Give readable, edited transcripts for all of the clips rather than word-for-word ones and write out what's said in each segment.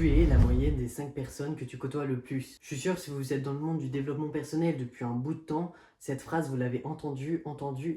Tu es la moyenne des 5 personnes que tu côtoies le plus. Je suis sûr que si vous êtes dans le monde du développement personnel depuis un bout de temps, cette phrase vous l'avez entendue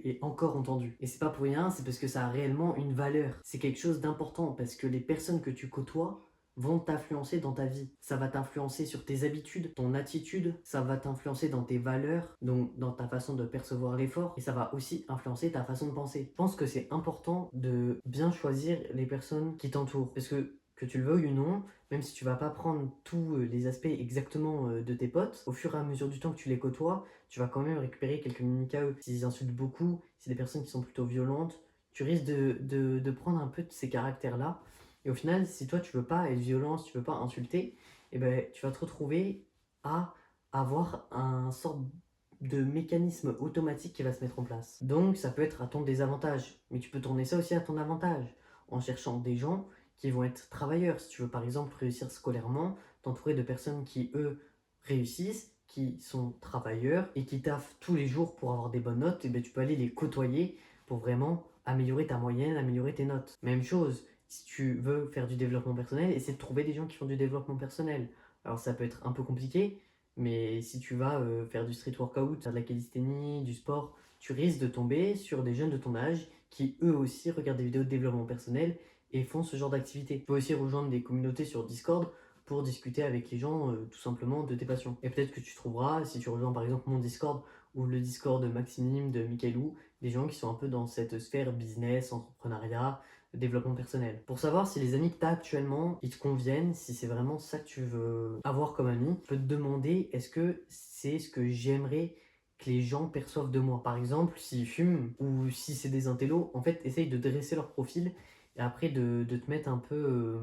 et encore entendue. Et c'est pas pour rien, c'est parce que ça a réellement une valeur. C'est quelque chose d'important parce que les personnes que tu côtoies vont t'influencer dans ta vie. Ça va t'influencer sur tes habitudes, ton attitude, ça va t'influencer dans tes valeurs, donc dans ta façon de percevoir l'effort, et ça va aussi influencer ta façon de penser. Je pense que c'est important de bien choisir les personnes qui t'entourent, parce que tu le veuilles ou non, même si tu vas pas prendre tous les aspects exactement de tes potes, au fur et à mesure du temps que tu les côtoies, tu vas quand même récupérer quelques mimiques à eux. S'ils insultent beaucoup, si c'est des personnes qui sont plutôt violentes, tu risques de prendre un peu de ces caractères-là. Et au final, si toi tu veux pas être violent, si tu veux pas insulter, eh ben, tu vas te retrouver à avoir un sorte de mécanisme automatique qui va se mettre en place. Donc ça peut être à ton désavantage, mais tu peux tourner ça aussi à ton avantage, en cherchant des gens qui vont être travailleurs. Si tu veux par exemple réussir scolairement, t'entourer de personnes qui, eux, réussissent, qui sont travailleurs et qui taffent tous les jours pour avoir des bonnes notes, et ben, tu peux aller les côtoyer pour vraiment améliorer ta moyenne, améliorer tes notes. Même chose, si tu veux faire du développement personnel, essaie de trouver des gens qui font du développement personnel. Alors ça peut être un peu compliqué, mais si tu vas faire du street workout, faire de la calisthénie, du sport, tu risques de tomber sur des jeunes de ton âge qui eux aussi regardent des vidéos de développement personnel et font ce genre d'activité. Tu peux aussi rejoindre des communautés sur Discord pour discuter avec les gens tout simplement de tes passions. Et peut-être que tu trouveras, si tu rejoins par exemple mon Discord ou le Discord de Maximim, de Mickaëlou, des gens qui sont un peu dans cette sphère business, entrepreneuriat, développement personnel. Pour savoir si les amis que tu as actuellement, ils te conviennent, si c'est vraiment ça que tu veux avoir comme ami, tu peux te demander est-ce que c'est ce que j'aimerais que les gens perçoivent de moi. Par exemple, s'ils fument ou si c'est des intellos, en fait, essaye de dresser leur profil et après de te mettre un peu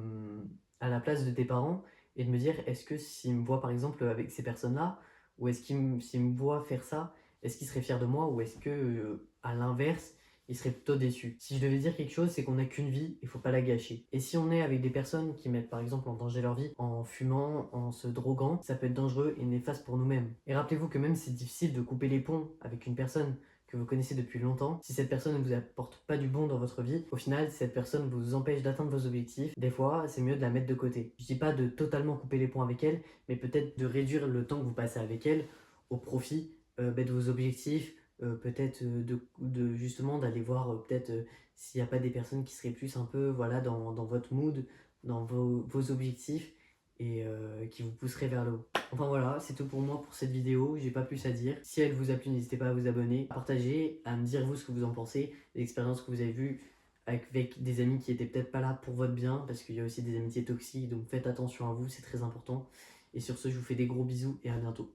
à la place de tes parents et de me dire est-ce que s'ils me voient par exemple avec ces personnes-là, ou est-ce s'ils me voient faire ça, est-ce qu'ils seraient fiers de moi ou est-ce que à l'inverse, ils seraient plutôt déçus. Si je devais dire quelque chose, c'est qu'on n'a qu'une vie, il faut pas la gâcher. Et si on est avec des personnes qui mettent par exemple en danger leur vie en fumant, en se droguant, ça peut être dangereux et néfaste pour nous-mêmes. Et rappelez-vous que même si c'est difficile de couper les ponts avec une personne que vous connaissez depuis longtemps, si cette personne ne vous apporte pas du bon dans votre vie, au final, si cette personne vous empêche d'atteindre vos objectifs, des fois, c'est mieux de la mettre de côté. Je dis pas de totalement couper les ponts avec elle, mais peut-être de réduire le temps que vous passez avec elle au profit de vos objectifs, peut-être justement d'aller voir peut-être s'il n'y a pas des personnes qui seraient plus un peu voilà, dans votre mood, dans vos objectifs et qui vous pousseraient vers le haut. Enfin voilà, c'est tout pour moi pour cette vidéo, j'ai pas plus à dire. Si elle vous a plu, n'hésitez pas à vous abonner, à partager, à me dire vous ce que vous en pensez, les expériences que vous avez vues avec des amis qui étaient peut-être pas là pour votre bien, parce qu'il y a aussi des amitiés toxiques, donc faites attention à vous, c'est très important. Et sur ce, je vous fais des gros bisous et à bientôt.